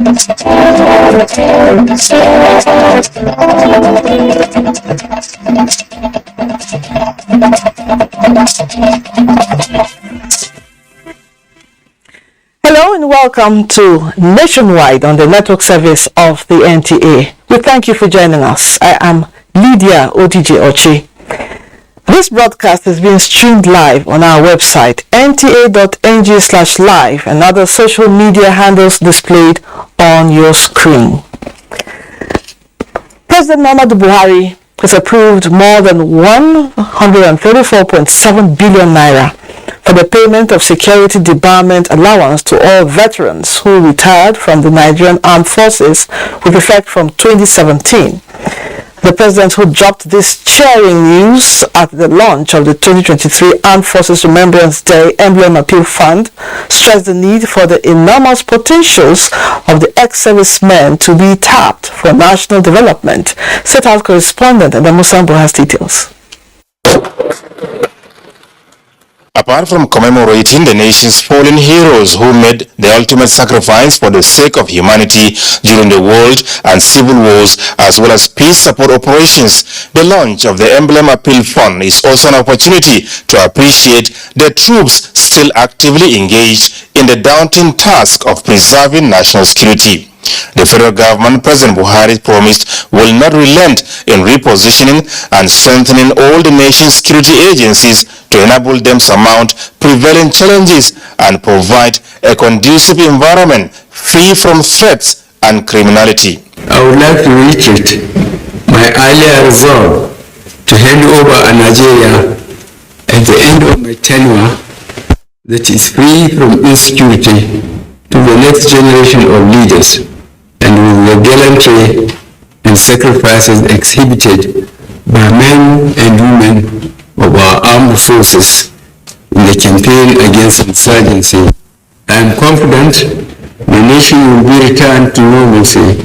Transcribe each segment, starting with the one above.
Hello and welcome to Nationwide on the network service of the NTA. We thank you for joining us. I am Lydia Odije Ochi. This broadcast is being streamed live on our website nta.ng/live and other social media handles displayed on your screen. President Muhammadu Buhari has approved more than 134.7 billion naira for the payment of security debarment allowance to all veterans who retired from the Nigerian Armed Forces with effect from 2017. The president, who dropped this cheering news at the launch of the 2023 Armed Forces Remembrance Day Emblem Appeal Fund, stressed the need for the enormous potentials of the ex-servicemen to be tapped for national development. State House correspondent and Musambo has details. Apart from commemorating the nation's fallen heroes who made the ultimate sacrifice for the sake of humanity during the world and civil wars as well as peace support operations, the launch of the Emblem Appeal Fund is also an opportunity to appreciate the troops still actively engaged in the daunting task of preserving national security. The federal government, President Buhari promised, will not relent in repositioning and strengthening all the nation's security agencies to enable them surmount prevailing challenges and provide a conducive environment free from threats and criminality. I would like to reiterate my earlier resolve to hand over Nigeria at the end of my tenure that is free from insecurity to the next generation of leaders, and with the gallantry and sacrifices exhibited by men and women of our armed forces in the campaign against insurgency, I am confident the nation will be returned to normalcy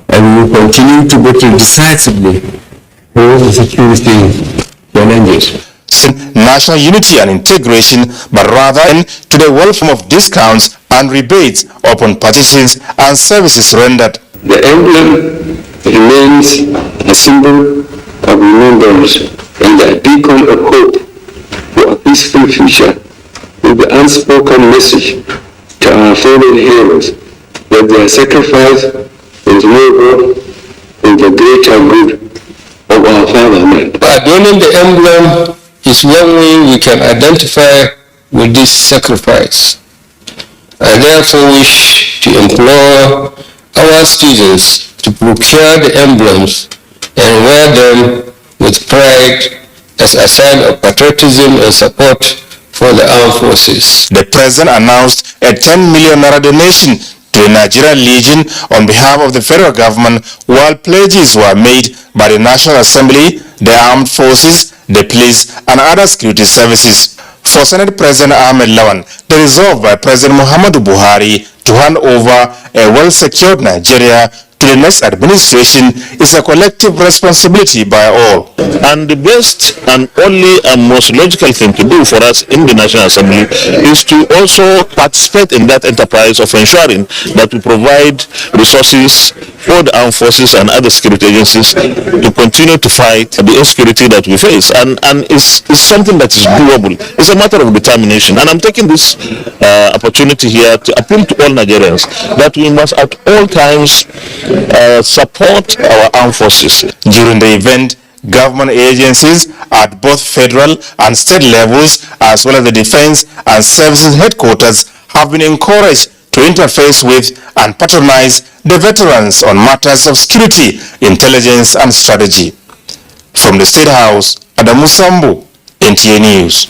and will continue to battle decisively for the security challenges. National unity and integration, but rather to the welfare of discounts and rebates upon purchases and services rendered. The emblem remains a symbol of remembrance and a beacon of hope for a peaceful future, with the unspoken message to our fallen heroes that their sacrifice is noble in the greater good of our fatherland. Adorning the emblem is one way we can identify with this sacrifice. I therefore wish to implore our students to procure the emblems and wear them with pride as a sign of patriotism and support for the armed forces. The president announced a 10 million naira donation to the Nigerian Legion on behalf of the federal government, while pledges were made by the National Assembly, the armed forces, the police, and other security services. For Senate President Ahmed Lawan, the resolve by President Muhammadu Buhari to hand over a well-secured Nigeria to the next administration is a collective responsibility by all. And the best and only and most logical thing to do for us in the National Assembly is to also participate in that enterprise of ensuring that we provide resources for the armed forces and other security agencies to continue to fight the insecurity that we face. And it's something that is doable. It's a matter of determination. And I'm taking this opportunity here to appeal to all Nigerians that we must at all times support our armed forces. During the event, government agencies at both federal and state levels, as well as the defense and services headquarters, have been encouraged to interface with and patronize the veterans on matters of security, intelligence, and strategy. From the State House, Adamu Sambu, NTA News.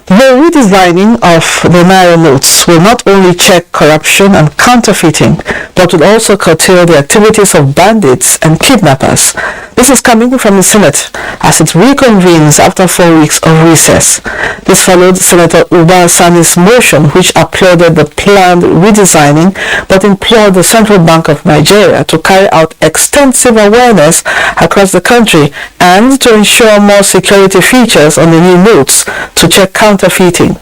The redesigning of the Naira notes will not only check corruption and counterfeiting, but will also curtail the activities of bandits and kidnappers. This is coming from the Senate as it reconvenes after 4 weeks of recess. This followed Senator Uba Sani's motion, which applauded the planned redesigning but implored the Central Bank of Nigeria to carry out extensive awareness across the country and to ensure more security features on the new notes to check counterfeiting.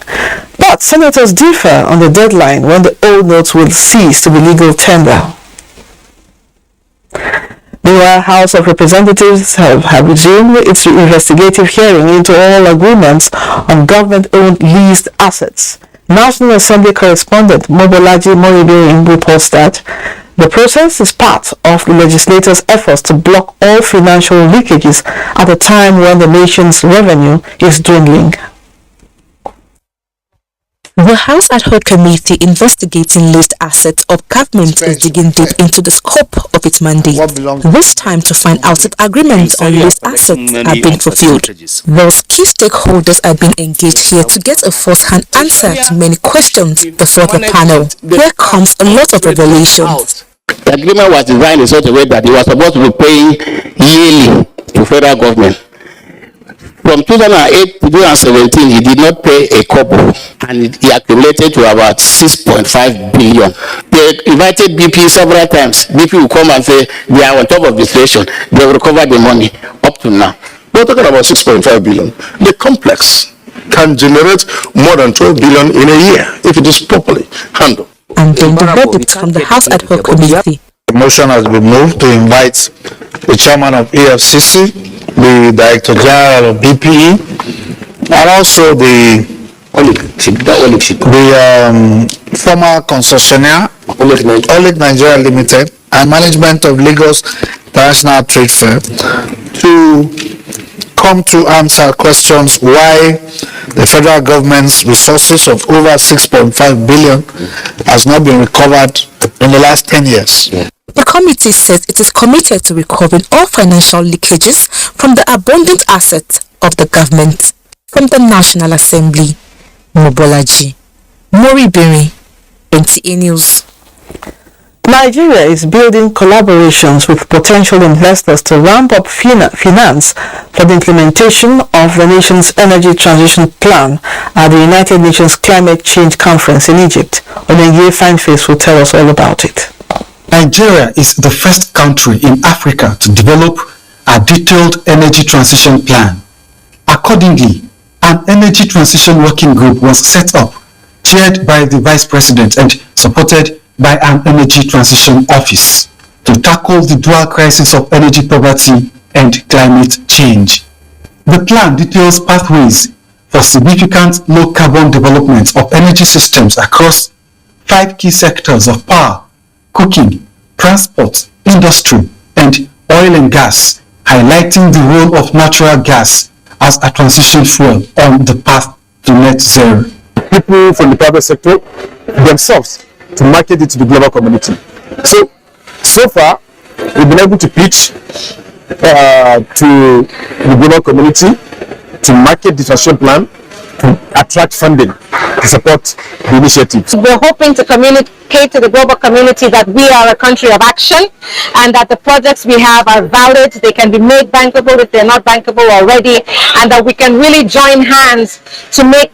But senators differ on the deadline when the old notes will cease to be legal tender. The House of Representatives have resumed its investigative hearing into all agreements on government-owned leased assets. National Assembly correspondent Mobolaji Moribiri reports that the process is part of the legislators' efforts to block all financial leakages at a time when the nation's revenue is dwindling. The House Ad Hoc Committee investigating leased assets of government is digging deep into the scope of its mandate, this time to find out if agreements on leased assets have been fulfilled. Thus, key stakeholders are being engaged here to get a first-hand answer to many questions before the panel. Here comes a lot of revelations. The agreement was designed in such a way that it was supposed to be paying yearly to federal government. From 2008 to 2017, he did not pay a kobo, and he accumulated to about 6.5 billion. They invited BP several times. BP will come and say they are on top of the situation. They will recover the money up to now. We're talking about 6.5 billion. The complex can generate more than 12 billion in a year if it is properly handled. And then the verdict from the House Ad Hoc Committee. The motion has been moved to invite the chairman of EFCC, the director general of BPE, and also the former concessionaire, Oleg Nigeria Limited, and management of Lagos International Trade Fair to come to answer questions why the federal government's resources of over 6.5 billion has not been recovered in the last 10 years. The committee says it is committed to recovering all financial leakages from the abundant assets of the government. From the National Assembly, Mobolaji Moribiri, NTA News. Nigeria is building collaborations with potential investors to ramp up finance for the implementation of the nation's energy transition plan at the United Nations Climate Change Conference in Egypt. Onengie Fineface will tell us all about it. Nigeria is the first country in Africa to develop a detailed energy transition plan. Accordingly, an energy transition working group was set up, chaired by the Vice President and supported by an energy transition office, to tackle the dual crisis of energy poverty and climate change. The plan details pathways for significant low-carbon development of energy systems across 5 key sectors of power, cooking, transport, industry, and oil and gas, highlighting the role of natural gas as a transition fuel on the path to net zero. People from the private sector themselves to market it to the global community. So far, we've been able to pitch to the global community to market the transition plan, to attract funding to support the initiatives. We're hoping to communicate to the global community that we are a country of action and that the projects we have are valid, they can be made bankable if they're not bankable already, and that we can really join hands to make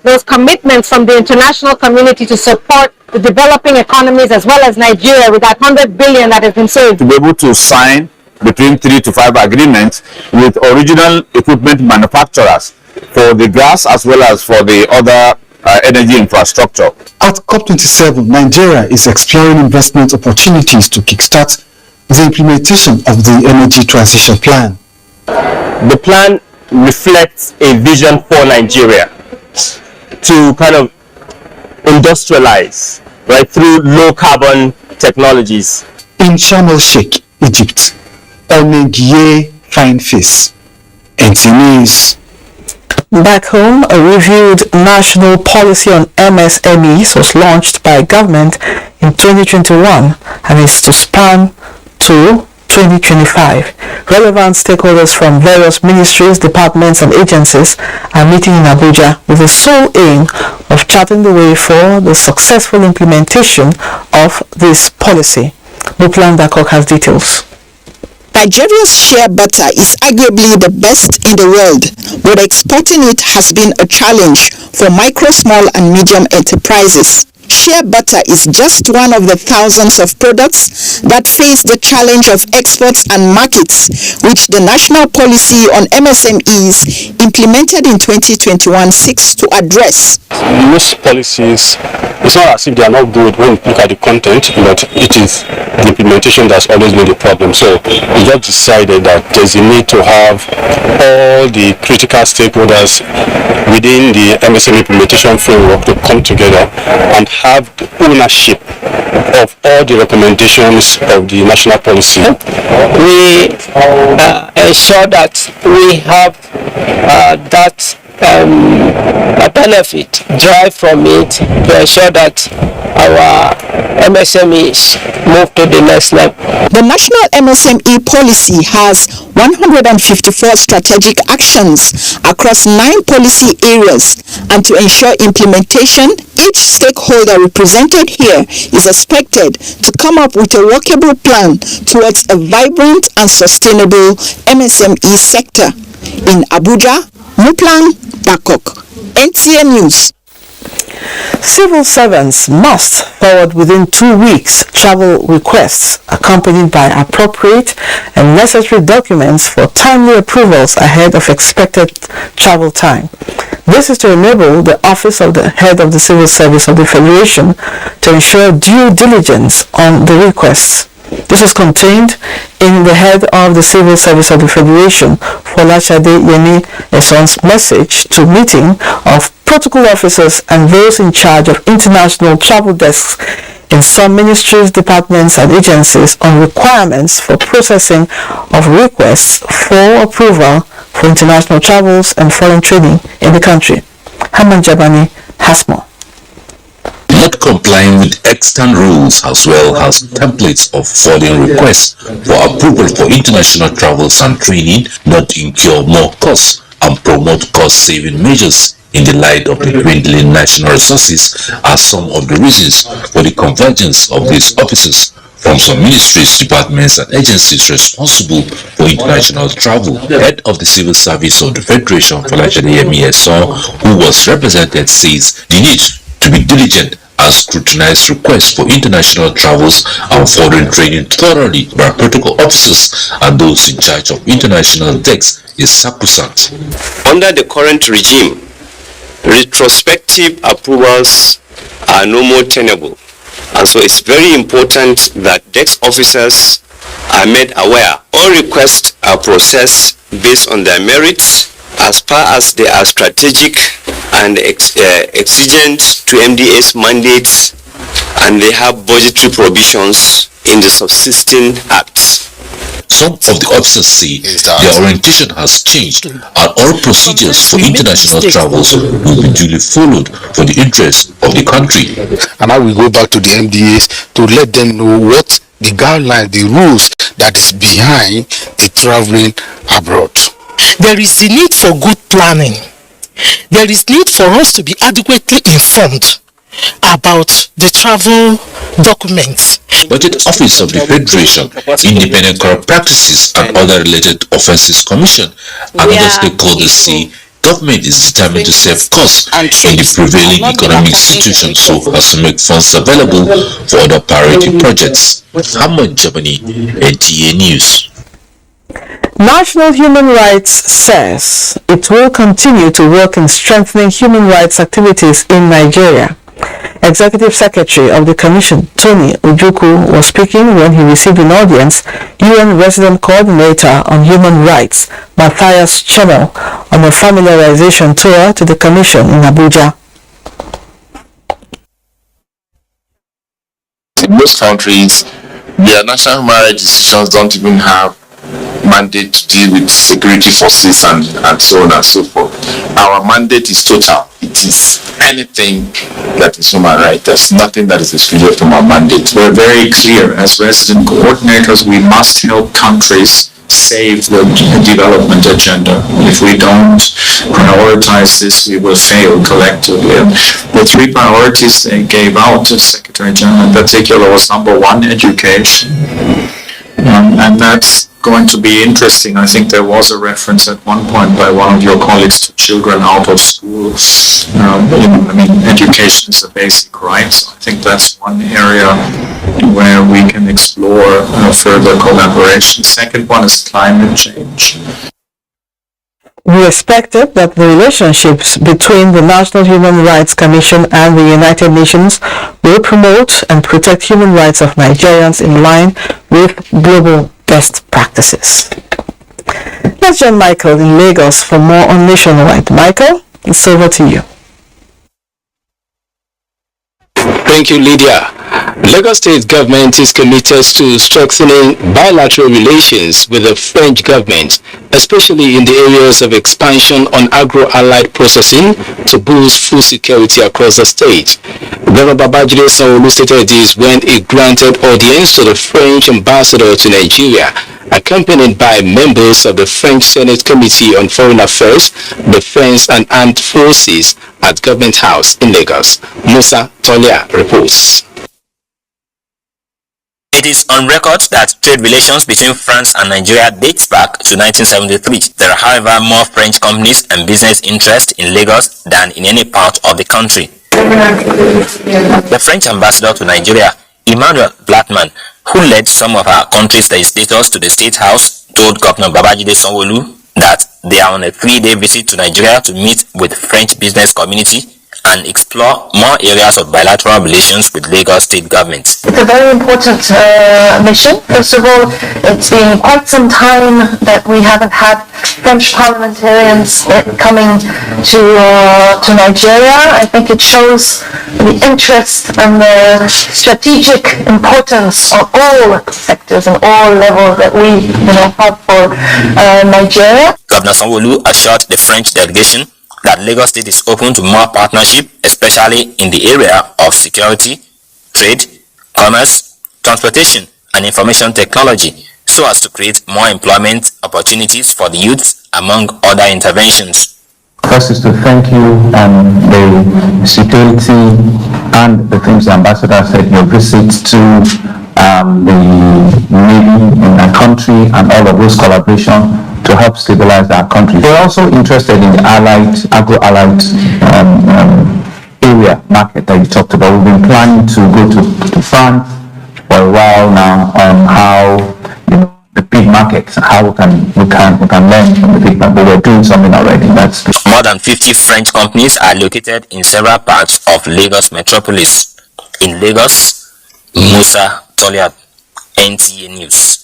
those commitments from the international community to support the developing economies as well as Nigeria with that 100 billion that has been saved. To be able to sign between 3 to 5 agreements with original equipment manufacturers for the gas as well as for the other energy infrastructure. At COP27, Nigeria is exploring investment opportunities to kickstart the implementation of the energy transition plan. The plan reflects a vision for Nigeria to kind of industrialize, right, through low carbon technologies. In Sharm el-Sheikh, Egypt, Onengie Fineface, NTA News. Back home, a reviewed national policy on MSMEs was launched by government in 2021 and is to span to 2025. Relevant stakeholders from various ministries, departments and agencies are meeting in Abuja with the sole aim of charting the way for the successful implementation of this policy. Muplan Dakok has details. Nigeria's shea butter is arguably the best in the world, but exporting it has been a challenge for micro, small and medium enterprises. shea butter is just one of the thousands of products that face the challenge of exports and markets, which the national policy on MSMEs implemented in 2021 seeks to address. Most policies, it's not as if they are not good when you look at the content, but it is the implementation that's always been the problem. So we just decided that there's a need to have all the critical stakeholders within the MSME implementation framework to come together and have the ownership of all the recommendations of the national policy. We ensure that we have that benefit derived from it to ensure that our MSMEs move to the next level. The National MSME Policy has 154 strategic actions across 9 policy areas, and to ensure implementation, each stakeholder represented here is expected to come up with a workable plan towards a vibrant and sustainable MSME sector. In Abuja, Muplang Bakok, NTA News. Civil servants must forward within 2 weeks travel requests accompanied by appropriate and necessary documents for timely approvals ahead of expected travel time. This is to enable the Office of the Head of the Civil Service of the Federation to ensure due diligence on the requests. This is contained in the Head of the Civil Service of the Federation, Folashade Yemi Eson's message to meeting of protocol officers and those in charge of international travel desks in some ministries, departments and agencies on requirements for processing of requests for approval for international travels and foreign trading in the country. Haman Jabani has more. Not complying with extant rules as well as templates of following requests for approval for international travels and training not incur more costs and promote cost-saving measures in the light of the dwindling national resources are some of the reasons for the convergence of these officers from some ministries, departments and agencies responsible for international travel. Head of the Civil Service of the Federation, Folashade Yemi Eson, who was represented, says the need to be diligent and scrutinize requests for international travels and foreign training thoroughly by protocol officers and those in charge of international desks is sacrosanct. Under the current regime, retrospective approvals are no more tenable, and so it's very important that desk officers are made aware. All requests are processed based on their merits as far as they are strategic and exigent to MDA's mandates, and they have budgetary provisions in the subsisting acts. Some of the officers say their orientation has changed and all procedures for international travels will be duly followed for the interest of the country. And now we go back to the MDAs to let them know what the guidelines, the rules that is behind the traveling abroad. There is the need for good planning. There is need for us to be adequately informed about the travel documents. Budget Office of the Federation, Independent Corrupt Practices and Other Related Offences Commission and other stakeholders say government is determined to save costs in the prevailing economic situation so as to make funds available for other priority projects. Haman Jabani, NTA News. National Human Rights says it will continue to work in strengthening human rights activities in Nigeria. Executive Secretary of the Commission, Tony Ojukwu, was speaking when he received in audience UN Resident Coordinator on Human Rights, Matthias Channel, on a familiarization tour to the Commission in Abuja. In most countries, their national human rights decisions don't even have mandate to deal with security forces and so on and so forth. Our mandate is total. It is anything that is human right. There's nothing that is excluded from our mandate. We're very clear as resident coordinators, we must help countries save the development agenda. If we don't prioritize this, we will fail collectively. And the 3 priorities they gave out to Secretary General in particular was number 1, education. And that's going to be interesting. I think there was a reference at one point by one of your colleagues to children out of school. Education is a basic right. So I think that's one area where we can explore further collaboration. Second one is climate change. We expected that the relationships between the National Human Rights Commission and the United Nations will promote and protect human rights of Nigerians in line with global best practices. Let's join Michael in Lagos for more on Nationwide. Michael, it's over to you. Thank you, Lydia. Lagos State government is committed to strengthening bilateral relations with the French government, especially in the areas of expansion on agro-allied processing to boost food security across the state. Governor Babajide Sanwo-Olu stated this when he granted audience to the French ambassador to Nigeria, accompanied by members of the French Senate Committee on Foreign Affairs, Defense and Armed Forces at Government House in Lagos. Musa Tolia reports. It is on record that trade relations between France and Nigeria dates back to 1973. There are, however, more French companies and business interests in Lagos than in any part of the country. The French ambassador to Nigeria, Emmanuel Blackman, who led some of our country's legislators to the State House, told Governor Babajide Sanwo-Olu that they are on a 3-day visit to Nigeria to meet with French business community and explore more areas of bilateral relations with Lagos State government. It's a very important mission. First of all, it's been quite some time that we haven't had French parliamentarians coming to Nigeria. I think it shows the interest and the strategic importance of all sectors and all levels that we have for Nigeria. Governor Sanwo-Olu assured the French delegation that Lagos State is open to more partnership, especially in the area of security, trade, commerce, transportation, and information technology, so as to create more employment opportunities for the youths, among other interventions. First is to thank you the security and the things the ambassador said, your visits to the Navy in our country and all of those collaboration to help stabilize our country. We're also interested in the agro-allied area market that you talked about. We've been planning to go to France for a while now on how the pig market, how we can learn from the pig market, but we're doing something already. That's more than 50 French companies are located in several parts of Lagos metropolis. In Lagos, Musa Toliat, NTA News.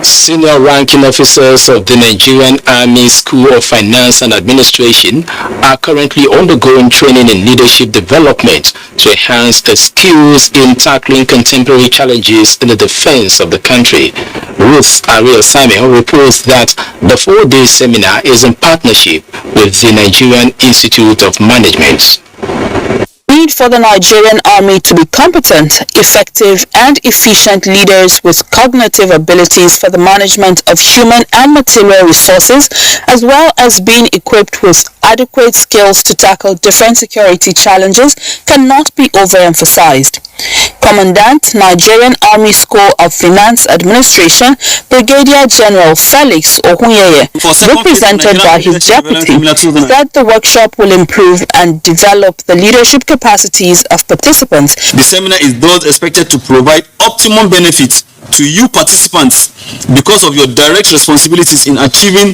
Senior ranking officers of the Nigerian Army School of Finance and Administration are currently undergoing training in leadership development to enhance their skills in tackling contemporary challenges in the defense of the country. Ruth Ariel Samuel reports that the 4-day seminar is in partnership with the Nigerian Institute of Management. Need for the Nigerian Army to be competent, effective and efficient leaders with cognitive abilities for the management of human and material resources, as well as being equipped with adequate skills to tackle different security challenges, cannot be overemphasized. Commandant, Nigerian Army School of Finance Administration, Brigadier General Felix Ohunyeye, represented by his deputy, said the workshop will improve and develop the leadership capacities of participants. The seminar is thus expected to provide optimum benefits to you participants because of your direct responsibilities in achieving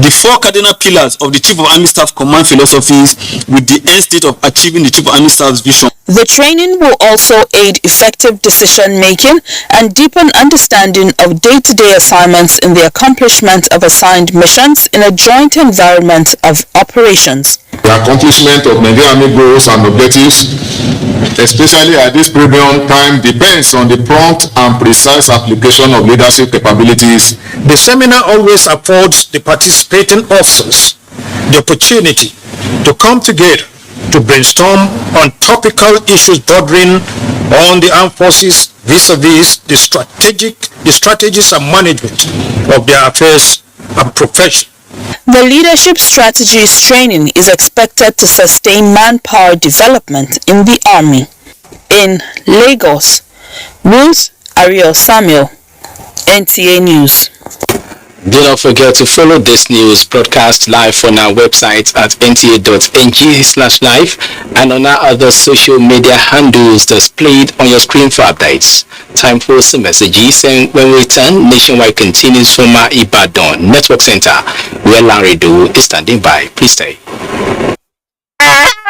the 4 cardinal pillars of the Chief of Army Staff Command philosophies with the end state of achieving the Chief of Army Staff's vision. The training will also aid effective decision-making and deepen understanding of day-to-day assignments in the accomplishment of assigned missions in a joint environment of operations. The accomplishment of Nigerian Army goals and objectives, especially at this premium time, depends on the prompt and precise application of leadership capabilities. The seminar always affords the participating officers the opportunity to come together to brainstorm on topical issues bordering on the armed forces vis-a-vis the strategies and management of their affairs and profession. The leadership strategies training is expected to sustain manpower development in the Army. In Lagos, Ruth Ariel Samuel, NTA News. Do not forget to follow this news broadcast live on our website at nta.ng/live and on our other social media handles displayed on your screen for updates. Time for some messages, and when we return, Nationwide continues from our Ibadan Network Center, where Larry Do is standing by. Please stay.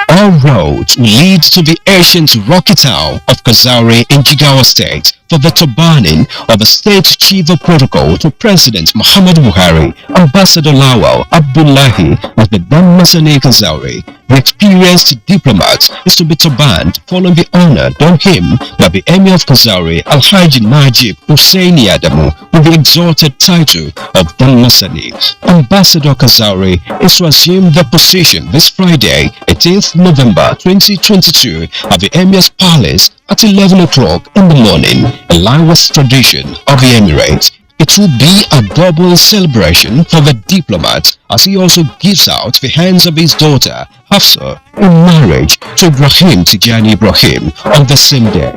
All roads lead to the ancient rocky town of Kazaure in Jigawa State for the turbaning of the State Chief of Protocol to President Muhammad Buhari, Ambassador Lawal Abdullahi of the Damasane Kazaure. The experienced diplomat is to be turbaned following the honor done him by the Emir of Kazaure, Alhaji Najib Husseini Adamu, with the exalted title of Damasane. Ambassador Kazaure is to assume the position this Friday, 18th November 2022, at the Emir's Palace at 11 o'clock in the morning, in line with tradition of the Emirates. It will be a double celebration for the diplomat as he also gives out the hands of his daughter, Hafsa, in marriage to Ibrahim Tijani Ibrahim on the same day.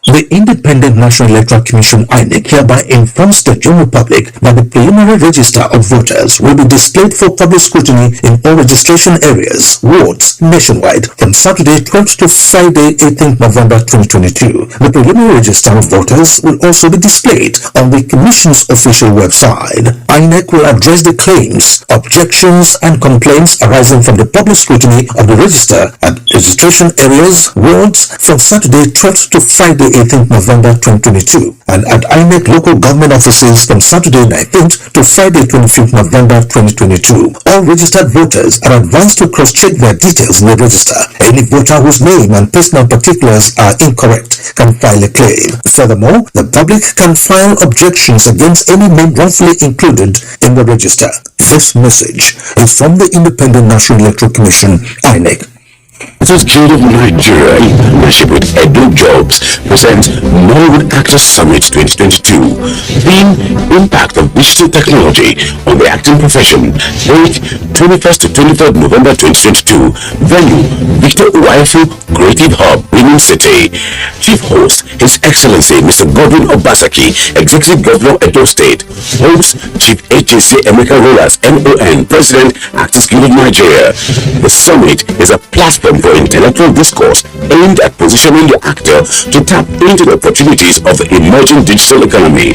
The Independent National Electoral Commission INEC hereby informs the general public that the preliminary register of voters will be displayed for public scrutiny in all registration areas, wards, nationwide from Saturday 12th to Friday 18th November 2022. The preliminary register of voters will also be displayed on the Commission's official website. INEC will address the claims, objections and complaints arising from the public scrutiny of the register at registration areas, wards from Saturday 12th to Friday 18th November 2022 and at INEC local government offices from Saturday 19th to Friday 25th November 2022. All registered voters are advised to cross-check their details in the register. Any voter whose name and personal particulars are incorrect can file a claim. Furthermore, the public can file objections against any name wrongfully included in the register. This message is from the Independent National Electoral Commission, INEC. It was Guild of Nigeria in partnership with Edo Jobs presents Nollywood Actors Summit 2022. Theme: Impact of Digital Technology on the Acting Profession. Date: 21st to 23rd November 2022. Venue: Victor Uwaifu Creative Hub, Benin City. Chief Host: His Excellency Mr. Godwin Obasaki, Executive Governor Edo State. Host: Chief HJC Emeka Rollers, MON, President, Actors Guild of Nigeria. The summit is a platform for intellectual discourse aimed at positioning the actor to tap into the opportunities of the emerging digital economy.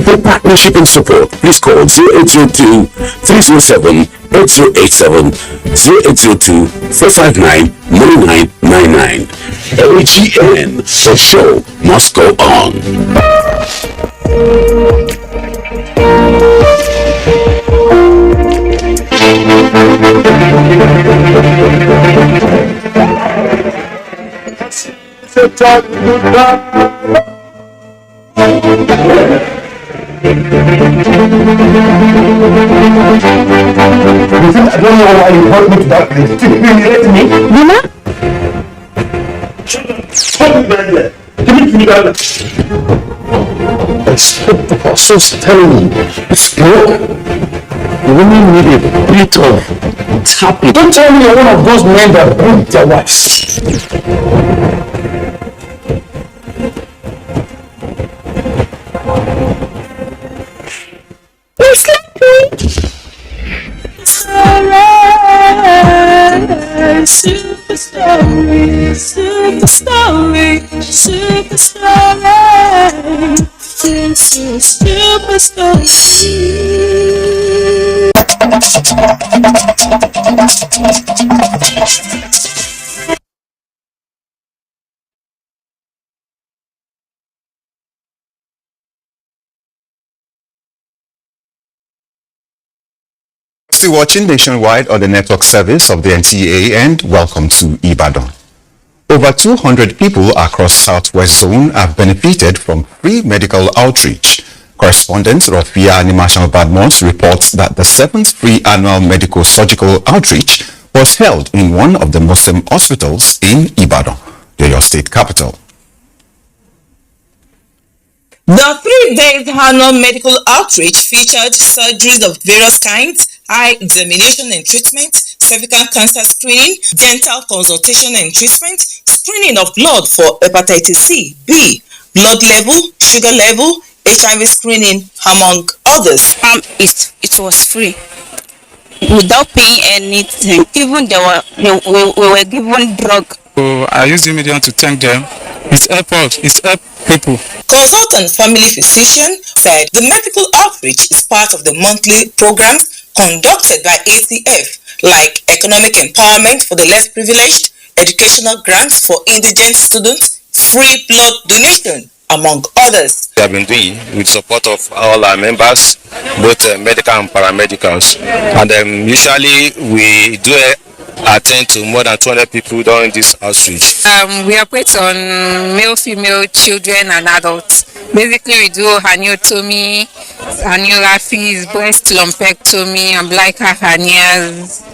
For partnership and support, please call 0802-307-8087, 0802-459-9999. AGN, the show must go on. I don't know why you brought me to that place. Did you relate to me? Luna? Stop me back there. Give me that. I spoke to her, so telling me it's broke. The women need a bit of tapping. Don't tell me you're one of those men that beat their wives. Super story, super story, super story. This is super story. Still watching Nationwide on the network service of the NTA, and welcome to Ibadan. Over 200 people across Southwest Zone have benefited from free medical outreach. Correspondent Rofia Animation Badmos reports that the 7th free annual medical surgical outreach was held in one of the Muslim hospitals in Ibadan, the state capital. The 3 days annual medical outreach featured surgeries of various kinds, eye examination and treatment, cervical cancer screening, dental consultation and treatment, screening of blood for hepatitis C, B, blood level, sugar level, HIV screening, among others. It was free, without paying anything. Even we were given drug. So I use the medium to thank them. It's help us, it's help people. Consultant family physician said the medical outreach is part of the monthly programs conducted by ACF, like economic empowerment for the less privileged, educational grants for indigent students, free blood donation, among others. We have been doing with support of all our members, both medical and paramedicals, and usually we do attend to more than 200 people during this outreach. We operate on male, female, children and adults. Basically we do herniatomy, herniorrhaphies, breast lumpectomy, umbilical hernias,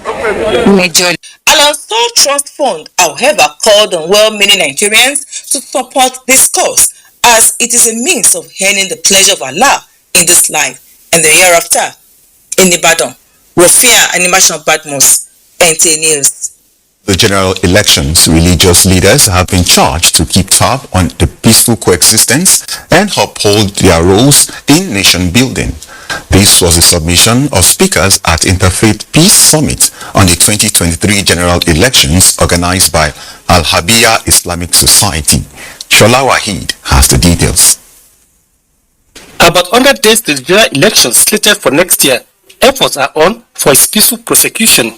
major. Al-Ansar Trust Fund, however, called on well-meaning Nigerians to support this cause, as it is a means of earning the pleasure of Allah in this life and the hereafter. In Ibadan, Rofia Animation Badmus, NTA News. The general elections, religious leaders have been charged to keep tab on the peaceful coexistence and uphold their roles in nation building. This was the submission of speakers at Interfaith Peace Summit on the 2023 general elections organized by Al-Habiyah Islamic Society. Shola Wahid has the details. About 100 days to the general elections slated for next year, efforts are on for its peaceful prosecution.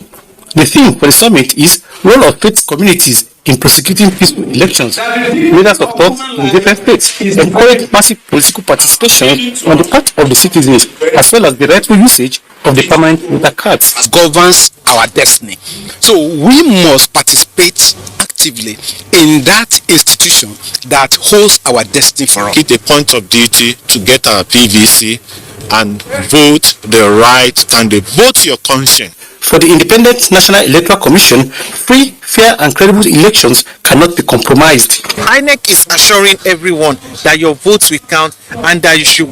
The theme for the summit is role of faith communities in prosecuting peaceful elections. Leaders of thought in different states encourage massive political participation on the part of the citizens, as well as the rightful usage of the permanent voter cards. Governs our destiny. So we must participate actively in that institution that holds our destiny for us. It's a point of duty to get our PVC and vote the right candidate. Vote your conscience. For the Independent National Electoral Commission, free, fair and credible elections cannot be compromised. INEC is assuring everyone that your votes will count and that you should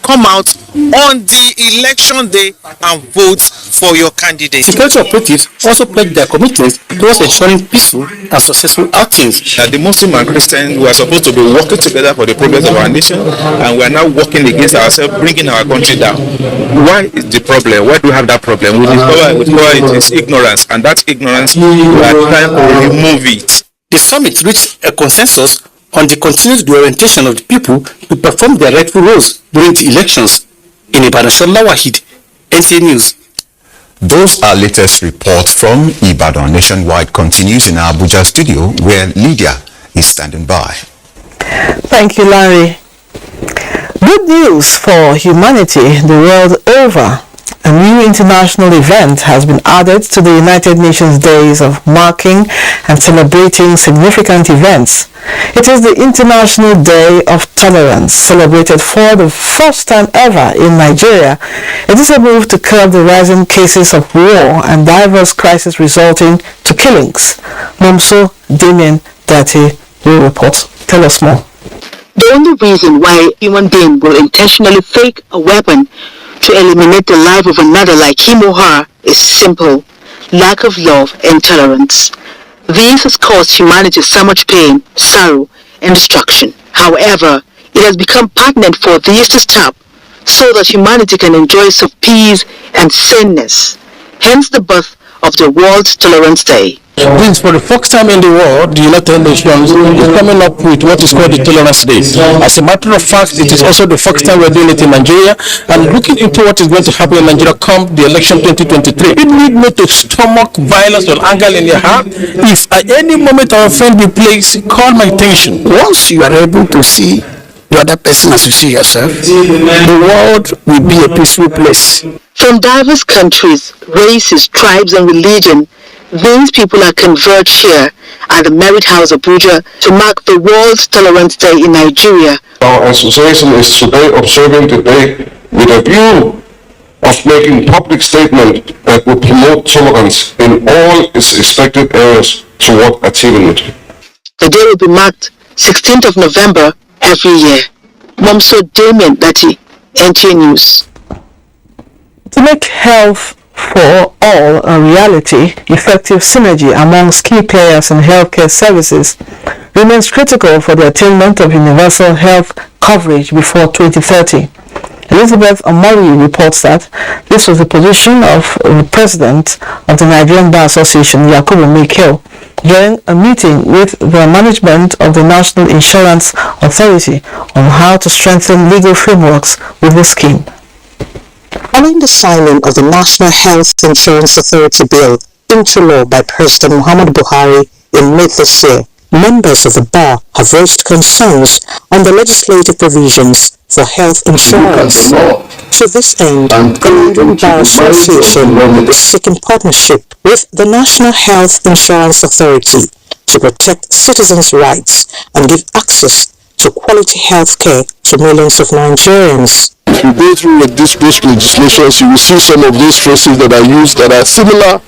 come out on the election day and vote for your candidate. Security operatives also pledge their commitment towards ensuring peaceful and successful outings. That the Muslim and Christian, we are supposed to be working together for the progress of our nation, and we are now working against ourselves, bringing our country down. Why is the problem? Why do we have that problem? We discover it is ignorance, and that ignorance, we are trying to remove it. The summit reached a consensus on the continued orientation of the people to perform their rightful roles during the elections. In Ibadan, Shola Wahid, NTA News. Those are latest reports from Ibadan. Nationwide continues in our Abuja studio, where Lydia is standing by. Thank you, Larry. Good news for humanity the world over. A new international event has been added to the United Nations Days of marking and celebrating significant events. It is the International Day of Tolerance, celebrated for the first time ever in Nigeria. It is a move to curb the rising cases of war and diverse crises resulting to killings. Momso Damien Dati will report. Tell us more. The only reason why a human being will intentionally fake a weapon to eliminate the life of another like him or her is simple: lack of love and tolerance. This has caused humanity so much pain, sorrow, and destruction. However, it has become pertinent for these to stop so that humanity can enjoy some peace and saneness. Hence the birth of the World Tolerance Day. This, for the first time in the world, the United Nations is coming up with what is called the Tolerance Day. As a matter of fact, it is also the first time we're doing it in Nigeria, and looking into what is going to happen in Nigeria come the election 2023. It need me to stomach violence or anger in your heart. If at any moment our friend be placed, call my attention. Once you are able to see the other person as you see yourself, the world will be a peaceful place. From diverse countries, races, tribes, and religion, these people are converged here at the Merit House Abuja to mark the World Tolerance Day in Nigeria. Our association is today observing the day with a view of making public statement that will promote tolerance in all its expected areas toward achieving it. The day will be marked 16th of November every year. Momso Damien Dati, NTA News. To make health for all a reality, effective synergy amongst key players in healthcare services remains critical for the attainment of universal health coverage before 2030. Elizabeth Omori reports that this was the position of the president of the Nigerian Bar Association, Yakubu Mekel, during a meeting with the management of the National Insurance Authority on how to strengthen legal frameworks with the scheme. Following the signing of the National Health Insurance Authority Bill into law by President Muhammadu Buhari in May this year, members of the bar have raised concerns on the legislative provisions for health insurance. To this end, the Nigerian Bar Association is seeking partnership with the National Health Insurance Authority to protect citizens' rights and give access to quality health care to millions of Nigerians. If you go through with those legislations, you will see some of those phrases that are used that are similar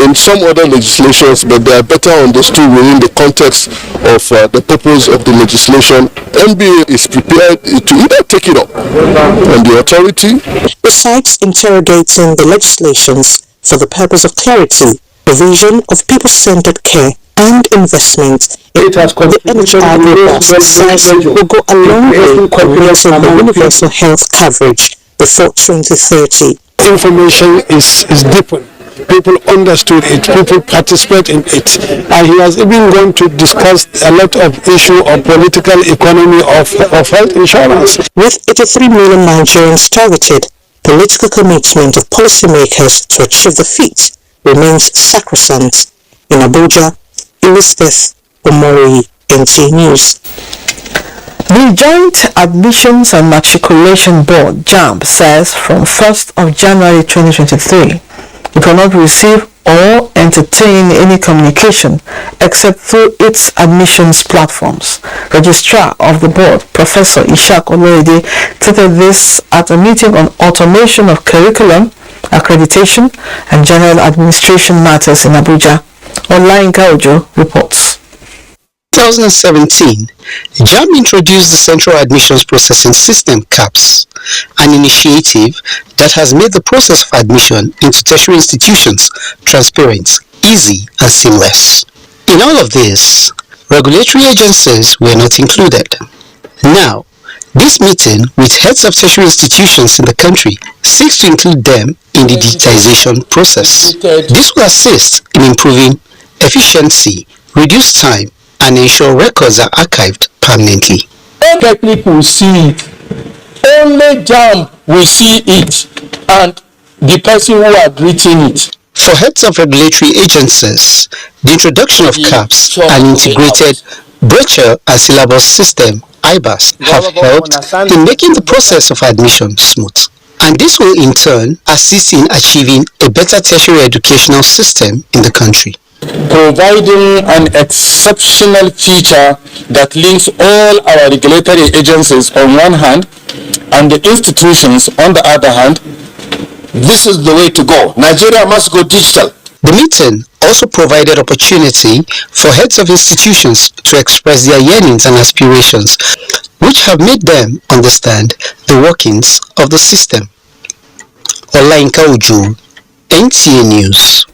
in some other legislations, but they are better understood within the context of the purpose of the legislation. NBA is prepared to either take it up on the authority. Besides interrogating the legislations for the purpose of clarity, provision of people-centered care and investment, the NTA report says will go a long way in creating the universal health coverage before 2030. Information is different. People understood it, people participate in it, and he has even gone to discuss a lot of issue of political economy of health insurance. With 83 million Nigerians targeted, political commitment of policymakers to achieve the feat remains sacrosanct. In Abuja, Elizabeth Omori, NTA News. The Joint Admissions and Matriculation Board, JAMB, says from 1st of January 2023, it will not receive or entertain any communication except through its admissions platforms. Registrar of the board, Professor Ishaq Oloide, stated this at a meeting on automation of curriculum, accreditation, and general administration matters in Abuja. Olainka Ojo reports. 2017, JAMB introduced the Central Admissions Processing System (CAPS), an initiative that has made the process of admission into tertiary institutions transparent, easy, and seamless. In all of this, regulatory agencies were not included. Now, this meeting with heads of tertiary institutions in the country seeks to include them in the digitization process. This will assist in improving efficiency, reduce time, and ensure records are archived permanently. Technique will see it. Only JAMB will see it, and the person who had written it. For heads of regulatory agencies, the introduction of CAPS, an integrated brochure and syllabus system, IBAS, have helped in making the process of admission smooth. And this will in turn assist in achieving a better tertiary educational system in the country. Providing an exceptional feature that links all our regulatory agencies on one hand and the institutions on the other hand, this is the way to go. Nigeria must go digital. The meeting also provided opportunity for heads of institutions to express their yearnings and aspirations, which have made them understand the workings of the system. Olainka Ojo, NTA News.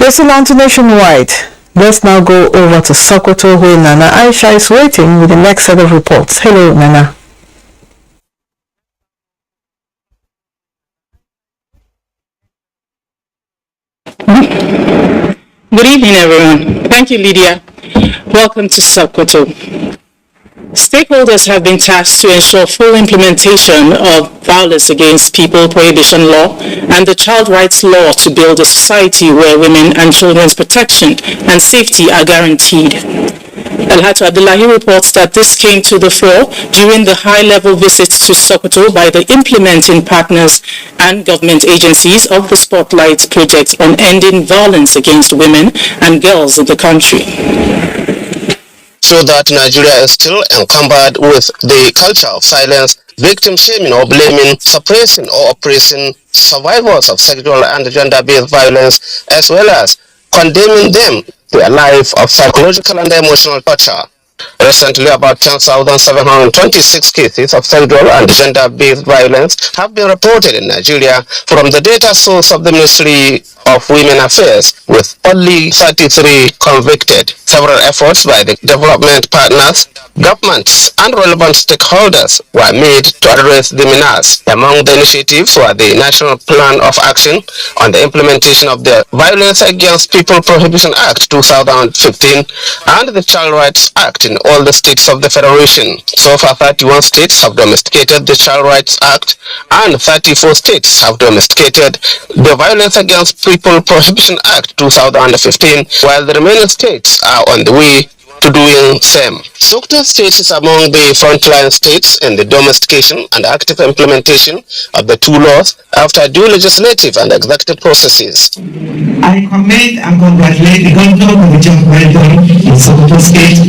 Excellent nationwide. Let's now go over to Sokoto, where Nana Aisha is waiting with the next set of reports. Hello, Nana. Good evening, everyone. Thank you, Lydia. Welcome to Sokoto. Stakeholders have been tasked to ensure full implementation of violence against people prohibition law and the child rights law to build a society where women and children's protection and safety are guaranteed. Alhatu Abdullahi reports that this came to the fore during the high-level visit to Sokoto by the implementing partners and government agencies of the Spotlight project on ending violence against women and girls in the country. So that Nigeria is still encumbered with the culture of silence, victim shaming or blaming, suppressing or oppressing survivors of sexual and gender-based violence, as well as condemning them to a life of psychological and emotional torture. Recently, about 10,726 cases of sexual and gender-based violence have been reported in Nigeria from the data source of the Ministry of Women Affairs, with only 33 convicted. Several efforts by the development partners, governments, and relevant stakeholders were made to address the menace. Among the initiatives were the National Plan of Action on the implementation of the Violence Against People Prohibition Act 2015 and the Child Rights Act in all the states of the Federation. So far, 31 states have domesticated the Child Rights Act and 34 states have domesticated the Violence Against People Prohibition Act 2015, while the remaining states are on the way to doing same. Sokoto State is among the frontline states in the domestication and active implementation of the two laws after due legislative and executive processes. I commend and congratulate the governor of the job well done in Sokoto State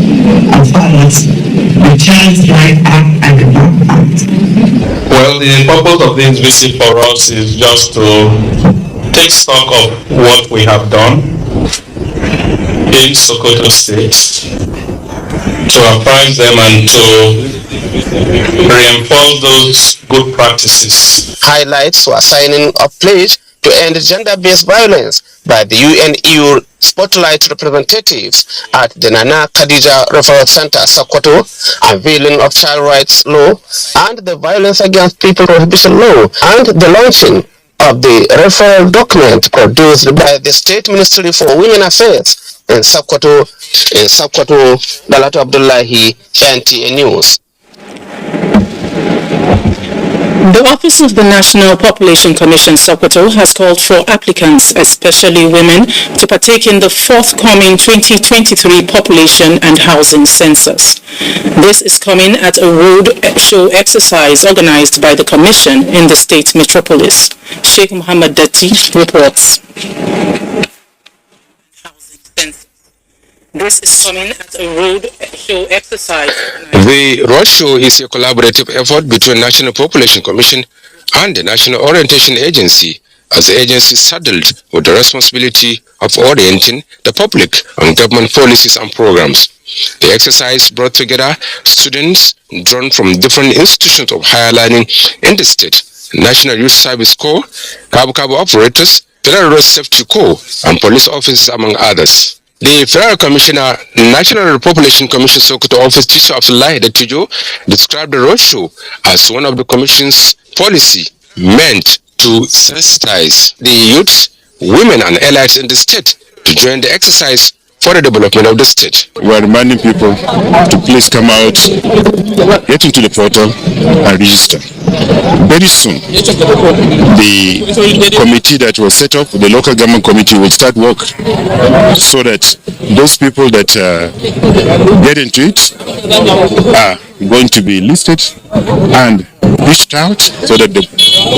as far as the Child Rights Act and the Bank Act. Well, the purpose of this visit for us is just to take stock of what we have done in Sokoto State, to apprise them and to reinforce those good practices. Highlights were signing a pledge to end gender-based violence by the UN-EU Spotlight representatives at the Nana Khadija Referral Center, Sokoto, unveiling of child rights law and the Violence Against People Prohibition law, and the launching of the referral document produced by the State Ministry for Women Affairs in Sokoto, Dalatu Abdullahi, NTA News. The Office of the National Population Commission Sokoto has called for applicants, especially women, to partake in the forthcoming 2023 population and housing census. This is coming at a road show exercise organized by the Commission in the state metropolis. Sheikh Muhammad Dati reports. This is coming at a road show exercise. The road show is a collaborative effort between National Population Commission and the National Orientation Agency, as the agency is saddled with the responsibility of orienting the public on government policies and programs. The exercise brought together students drawn from different institutions of higher learning in the state, National Youth Service Corps, Cabo operators, Federal Road Safety Corps, and police officers, among others. The Federal Commissioner, National Population Commission Sokoto Office Teacher of Lai Datijo, described the roadshow as one of the Commission's policy meant to sensitize the youth, women and allies in the state to join the exercise for the development of the state. We are reminding people to please come out, get into the portal and register. Very soon, the committee that was set up, the local government committee, will start work so that those people that get into it are going to be listed and reached out so that the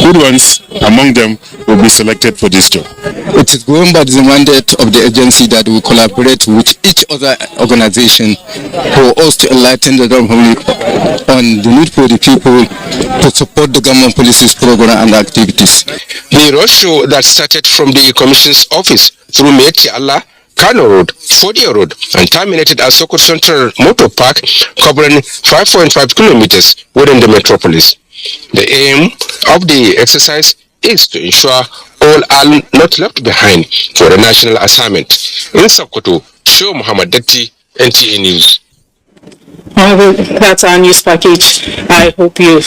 good ones among them will be selected for this job. It is going by the mandate of the agency that we collaborate with each other organization for us to enlighten the government on the need for the people to support the government policies, program and activities. The roadshow that started from the Commission's office through Meti Allah, Kano Road, Fodia Road, and terminated at Sokoto Central Motor Park, covering 5.5 kilometers within the metropolis. The aim of the exercise is to ensure all are not left behind for the national assignment. In Sokoto, Show Muhammad Datti, NTA News. That's our news package. I hope you,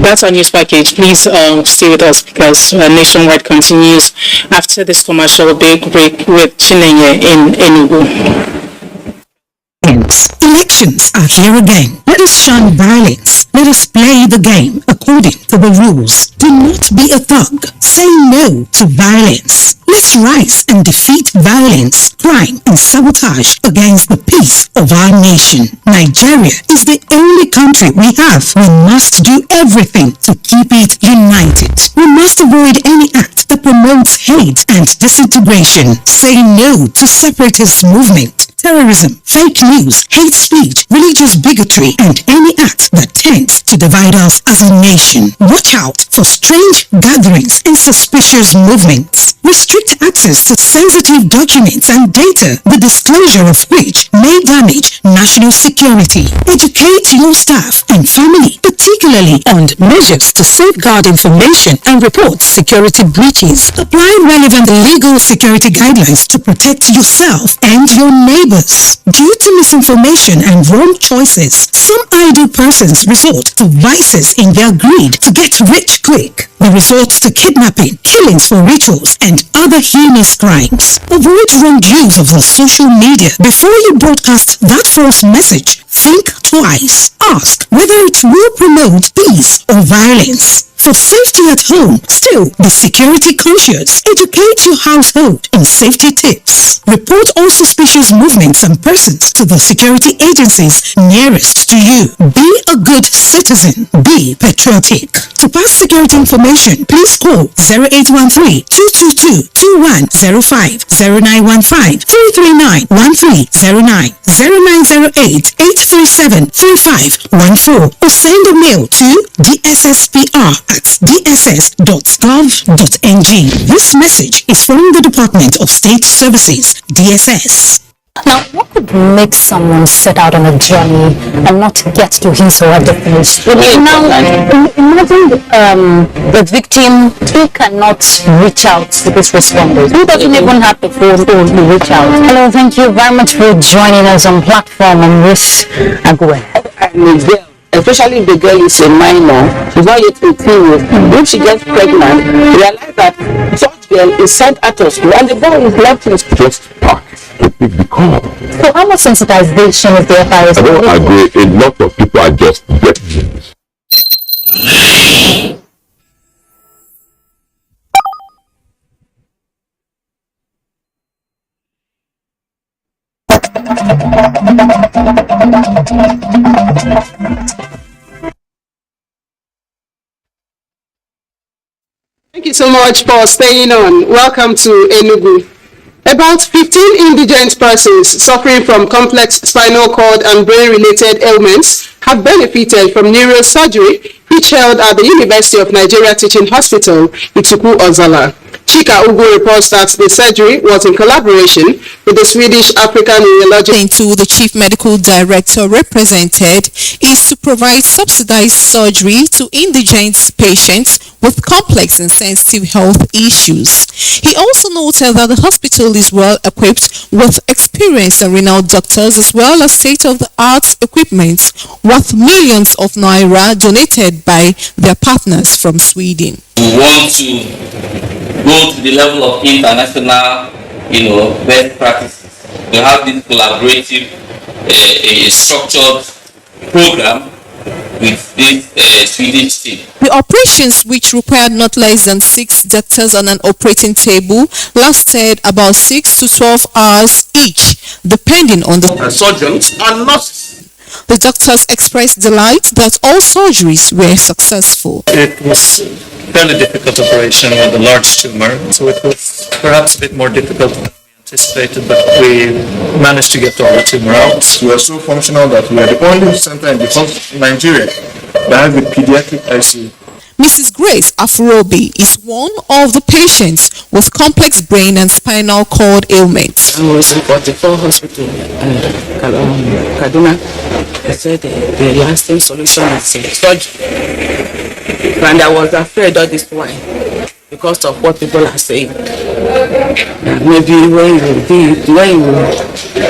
that's our news package. Please stay with us because Nationwide continues after this commercial break with Chinenye in Enugu. Elections are here again. Let us shun violence. Let us play the game according to the rules. Do not be a thug. Say no to violence. Let's rise and defeat violence, crime, and sabotage against the peace of our nation. Nigeria is the only country we have. We must do everything to keep it united. We must avoid any act that promotes hate and disintegration. Say no to separatist movement. terrorism, fake news, hate speech, religious bigotry, and any act that tends to divide us as a nation. Watch out for strange gatherings and suspicious movements. Restrict access to sensitive documents and data, the disclosure of which may damage national security. Educate your staff and family, particularly on measures to safeguard information and report security breaches. Apply relevant legal security guidelines to protect yourself and your neighbors. Due to misinformation and wrong choices, some idle persons resort to vices in their greed to get rich quick. They resort to kidnapping, killings for rituals, and other heinous crimes. Avoid wrong use of the social media. Before you broadcast that false message, think twice. Ask whether it will promote peace or violence. For safety at home, still be security conscious. Educate your household on safety tips. Report all suspicious movements and persons to the security agencies nearest to you. Be a good citizen. Be patriotic. To pass security information, please call 0813-222-2105, 0915-339-1309, 0908-837-3514, or send a mail to dsspr@dss.gov.ng. This message is from the Department of State Services, DSS. Now, what could make someone set out on a journey and not get to his or her destination? Now, imagine the victim who cannot reach out to this responders. Who doesn't even have the phone to reach out? Hello, thank you very much for joining us on platform on Miss Agwe. Especially if the girl is a minor, she's not yet 18 years. If she gets pregnant, realize that such girl is sent out of school and the boy is left in school. Just park to pick the call. So how much sensitization is there? I don't agree. A lot of people are just getting. Thank you so much for staying on. Welcome to Enugu. About 15 indigent persons suffering from complex spinal cord and brain-related ailments have benefited from neurosurgery, which held at the University of Nigeria Teaching Hospital, Atiku, Ozala. Chika Ugu reports that the surgery was in collaboration with the Swedish African Neurological. To the Chief Medical Director represented is to provide subsidized surgery to indigent patients with complex and sensitive health issues. He also noted that the hospital is well equipped with experienced and renowned doctors as well as state-of-the-art equipment worth millions of naira donated by their partners from Sweden. We want to go to the level of international, best practices. We have this collaborative, a structured program with this Swedish team. The operations, which required not less than 6 doctors on an operating table, lasted about 6 to 12 hours each, depending on the surgeons and nurses. The doctors expressed delight that all surgeries were successful. It was a fairly difficult operation with a large tumor, so it was perhaps a bit more difficult than we anticipated, but we managed to get all the tumor out. We are so functional that we are the only center in the whole Nigeria that has the pediatric ICU. Mrs. Grace Afurobi is one of the patients with complex brain and spinal cord ailments. I was in 44 hospital Kaduna. They said the lasting solution is surgery. And I was afraid of this why, because of what people are saying. Maybe when you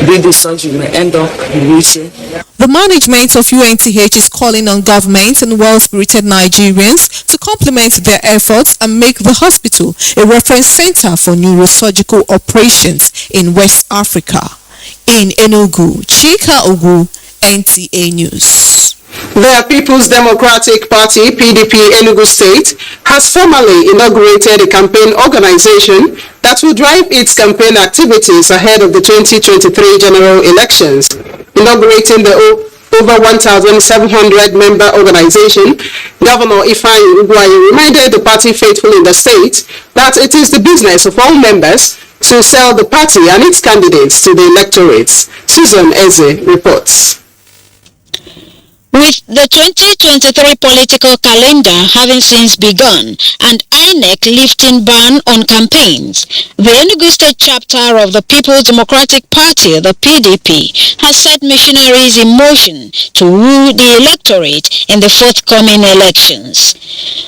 do the surgery, you may end up in wheelchair. The management of UNTH is calling on government and well-spirited Nigerians to complement their efforts and make the hospital a reference center for neurosurgical operations in West Africa. In Enugu, Chika Ugu, NTA News. The People's Democratic Party, PDP Enugu State, has formally inaugurated a campaign organization that will drive its campaign activities ahead of the 2023 general elections. Inaugurating the over 1,700 member organization, Governor Ifeanyi Ugwuanyi reminded the party faithful in the state that it is the business of all members to sell the party and its candidates to the electorates. Susan Eze reports. With the 2023 political calendar having since begun and INEC lifting ban on campaigns, the Enugu State chapter of the People's Democratic Party, the PDP, has set machineries in motion to woo the electorate in the forthcoming elections.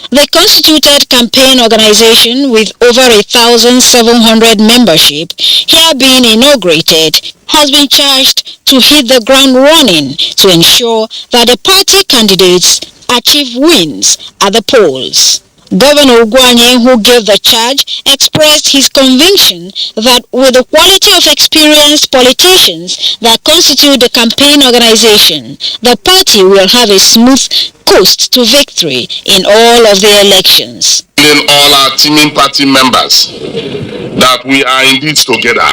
The constituted campaign organization with over 1,700 membership, here being inaugurated, has been charged to hit the ground running to ensure that the party candidates achieve wins at the polls. Governor Ugwanye, who gave the charge, expressed his conviction that with the quality of experienced politicians that constitute the campaign organization, the party will have a smooth coast to victory in all of the elections. All our teaming party members that we are indeed together.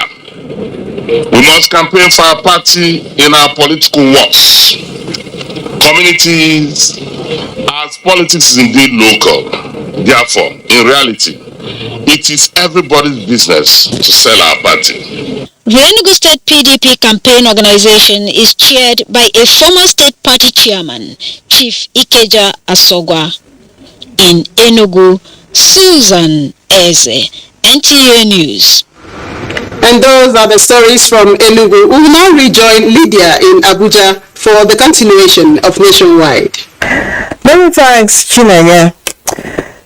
We must campaign for our party in our political wars. Communities, as politics is indeed local. Therefore, in reality, it is everybody's business to sell our party. The Enugu State PDP campaign organization is chaired by a former state party chairman, Chief Ikeja Asogwa. In Enugu, Susan Eze, NTA News. And those are the stories from Enugu. We will now rejoin Lydia in Abuja for the continuation of Nationwide. Many thanks, Chinenye.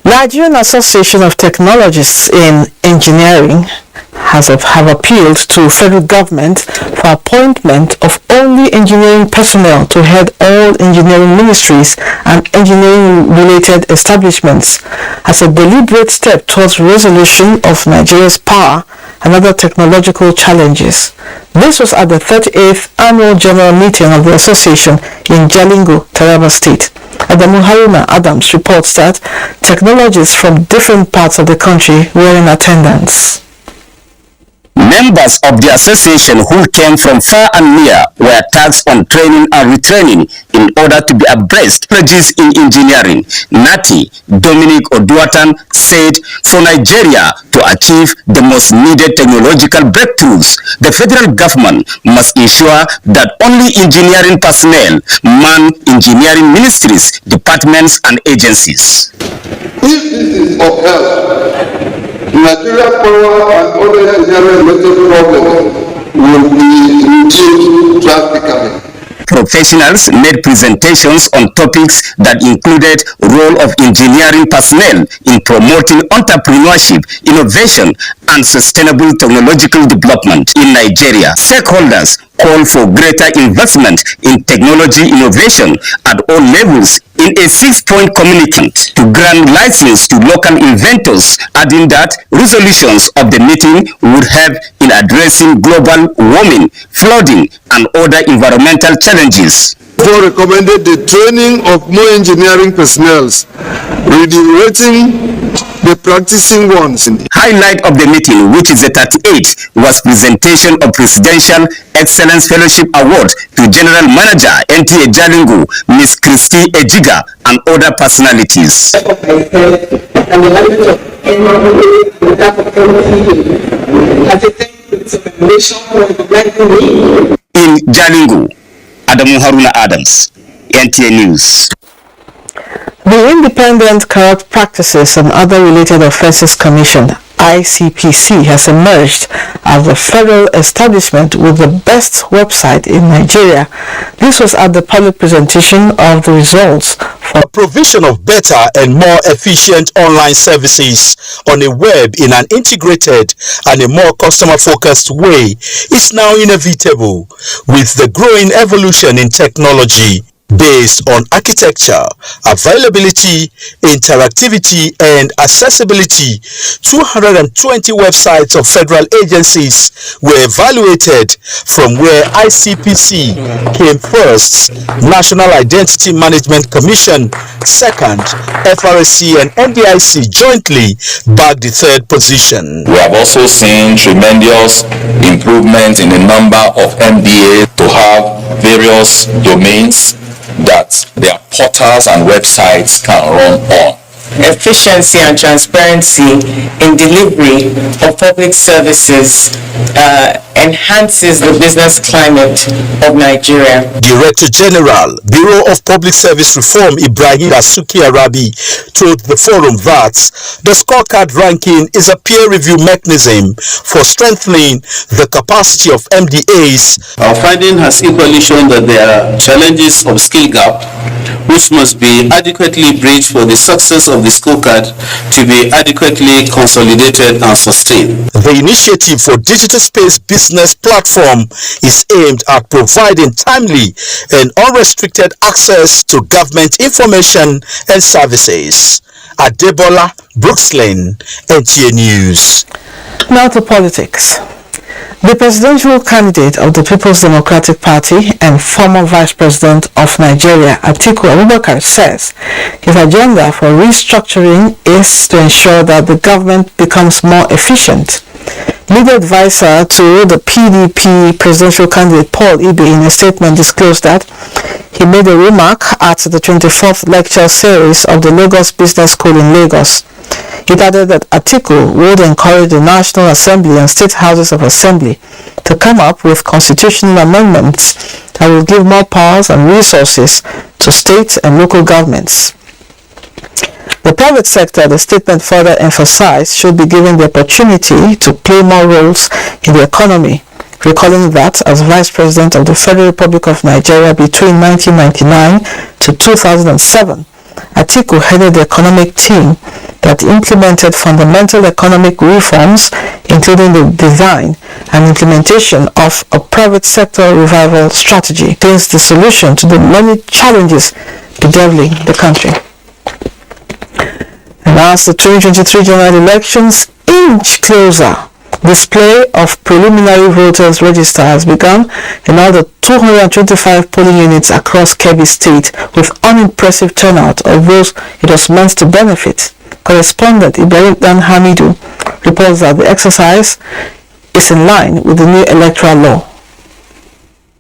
Nigerian Association of Technologists in Engineering have appealed to federal government for appointment of only engineering personnel to head all engineering ministries and engineering-related establishments as a deliberate step towards resolution of Nigeria's power and other technological challenges. This was at the 38th Annual General Meeting of the Association in Jalingo, Taraba State. Adamu Haruna Adams reports that technologists from different parts of the country were in attendance. Members of the association who came from far and near were tasked on training and retraining in order to be abreast technologies in engineering. Nati Dominic Oduatan said for Nigeria to achieve the most needed technological breakthroughs, the federal government must ensure that only engineering personnel man engineering ministries, departments and agencies. If this is upheld, Nigeria power and other engineering-related problems will be reduced drastically. Professionals made presentations on topics that included role of engineering personnel in promoting entrepreneurship, innovation, and sustainable technological development in Nigeria. Stakeholders call for greater investment in technology innovation at all levels in a 6-point communique to grant license to local inventors, adding that resolutions of the meeting would help in addressing global warming, flooding, and other environmental challenges. Therefore recommended the training of more engineering personnel, reiterating the practicing ones. Highlight of the meeting, which is the 38th, was presentation of Presidential Excellence Fellowship Award to General Manager NTA Jalingo, Ms. Christy Ejiga, and other personalities. In Jalingo, Adamu Haruna Adams, NTA News. The Independent Corrupt Practices and Other Related Offences Commission, ICPC, has emerged as the federal establishment with the best website in Nigeria. This was at the public presentation of the results for provision of better and more efficient online services on a web in an integrated and a more customer-focused way is now inevitable with the growing evolution in technology. Based on architecture, availability, interactivity, and accessibility, 220 websites of federal agencies were evaluated, from where ICPC came first, National Identity Management Commission second, FRSC and NDIC jointly bagged the third position. We have also seen tremendous improvement in the number of MDAs to have various domains that their portals and websites can run on. efficiency and transparency in delivery of public services enhances the business climate of Nigeria. Director General, Bureau of Public Service Reform Ibrahim Asuki Arabi told the forum that the scorecard ranking is a peer review mechanism for strengthening the capacity of MDAs. Our finding has equally shown that there are challenges of skill gap which must be adequately bridged for the success of the scorecard to be adequately consolidated and sustained. The initiative for Digital Space Business Platform is aimed at providing timely and unrestricted access to government information and services. Adebola Brookslyn, NTA News. Now to politics. The presidential candidate of the People's Democratic Party and former Vice President of Nigeria, Atiku Abubakar, says his agenda for restructuring is to ensure that the government becomes more efficient. Legal advisor to the PDP presidential candidate Paul Ibe in a statement disclosed that he made a remark at the 24th lecture series of the Lagos Business School in Lagos. It added that Atiku would encourage the National Assembly and State Houses of Assembly to come up with constitutional amendments that will give more powers and resources to state and local governments. The private sector, the statement further emphasized, should be given the opportunity to play more roles in the economy, recalling that as Vice President of the Federal Republic of Nigeria between 1999 to 2007, Atiku headed the economic team that implemented fundamental economic reforms, including the design and implementation of a private sector revival strategy against the solution to the many challenges bedeviling the country. And as the 2023 general elections inch closer, display of preliminary voters register has begun in all the 225 polling units across Kebbi State, with unimpressive turnout of those it was meant to benefit. Correspondent Ibrahim Dan Hamidu reports that the exercise is in line with the new electoral law.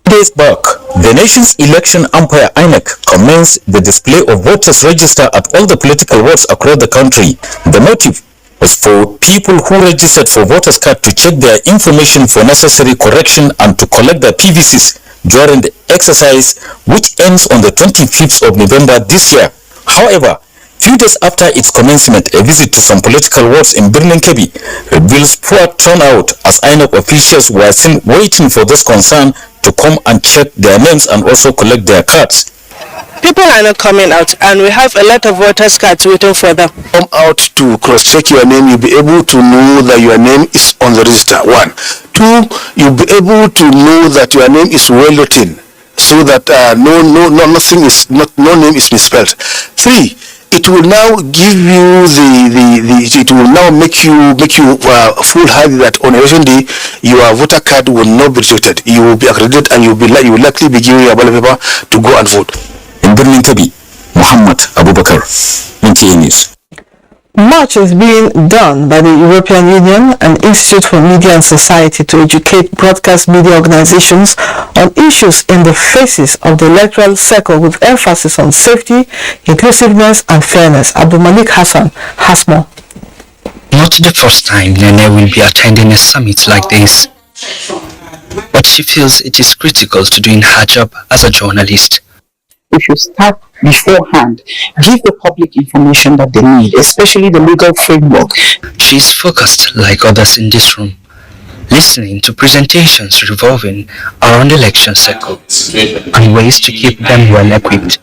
Days back, the nation's election umpire INEC commenced the display of voters register at all the political wards across the country. The motive was for people who registered for voters card to check their information for necessary correction and to collect their PVCs during the exercise, which ends on the 25th of November this year. However, few days after its commencement, a visit to some political wards in Birnin Kebbi reveals poor turnout, as INEC officials were seen waiting for those concerned to come and check their names and also collect their cards. People are not coming out, and we have a lot of voters cards waiting for them. Come out to cross-check your name. You'll be able to know that your name is on the register. 1. 2, you'll be able to know that your name is well written, so that no name is misspelled. 3, it will now give you it will now make you foolhardy that on election day your voter card will not be rejected. You will be accredited and you will likely be given your ballot paper to go and vote. In Birnin Kebbi, Muhammad Abubakar, NTA News. Much is being done by the European Union and Institute for Media and Society to educate broadcast media organizations on issues in the phases of the electoral cycle, with emphasis on safety, inclusiveness and fairness. Abdul Malik Hassan has more. Not the first time Nene will be attending a summit like this, but she feels it is critical to doing her job as a journalist. If you start beforehand, give the public information that they need, especially the legal framework. She is focused, like others in this room, listening to presentations revolving around election cycle and ways to keep them well equipped.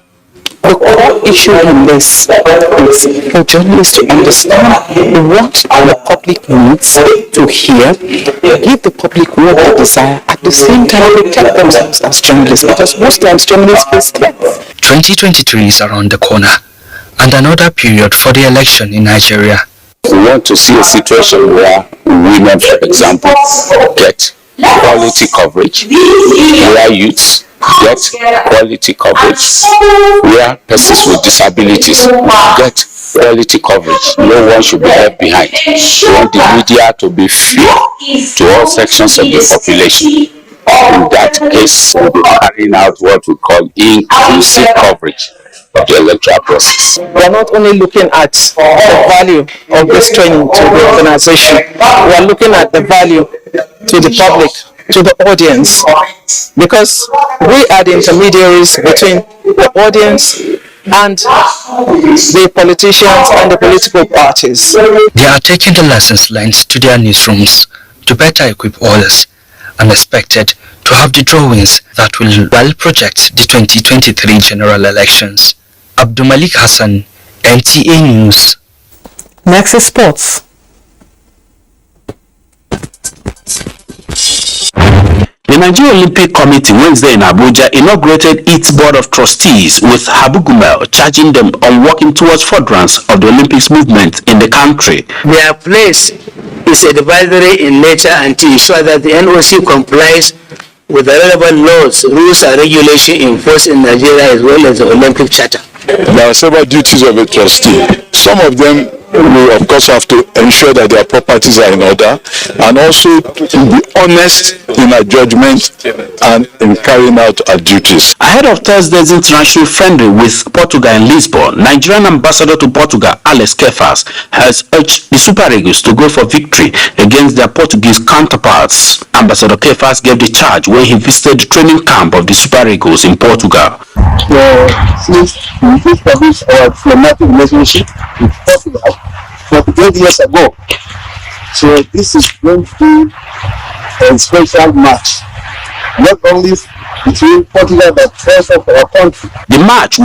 The core issue in this is for journalists to understand what the public needs to hear, give the public what they desire, at the same time protect themselves as journalists, because most times journalists face threats. 2023 is around the corner, and another period for the election in Nigeria. We want to see a situation where women, for example, get quality coverage, where youths get quality coverage, where persons with disabilities get quality coverage. No one should be left behind. We want the media to be fair to all sections of the population. In that case, we'll be carrying out what we call inclusive coverage. of the electoral process. We are not only looking at the value of this training to the organization, we are looking at the value to the public, to the audience, because we are the intermediaries between the audience and the politicians and the political parties. They are taking the lessons learned to their newsrooms to better equip others and expected to have the drawings that will well project the 2023 general elections. Abdulmalik Hassan, NTA News. Next is sports. The Nigerian Olympic Committee Wednesday in Abuja inaugurated its Board of Trustees with Habu Gumel charging them on working towards furtherance of the Olympics movement in the country. Their place is advisory in nature and to ensure that the NOC complies with the relevant laws, rules and regulations enforced in Nigeria as well as the Olympic Charter. There are several duties of a trustee. Some of them we of course have to ensure that their properties are in order and also to be honest in our judgment and in carrying out our duties. Ahead of Thursday's international friendly with Portugal in Lisbon, Nigerian ambassador to Portugal, Alex Kefas, has urged the Super Eagles to go for victory against their Portuguese counterparts. Ambassador Kefas gave the charge when he visited the training camp of the Super Eagles in Portugal. Since we established our diplomatic relationship with Portugal 48 years ago, so this is going to be a special match, not only between Portugal but also for our country. The match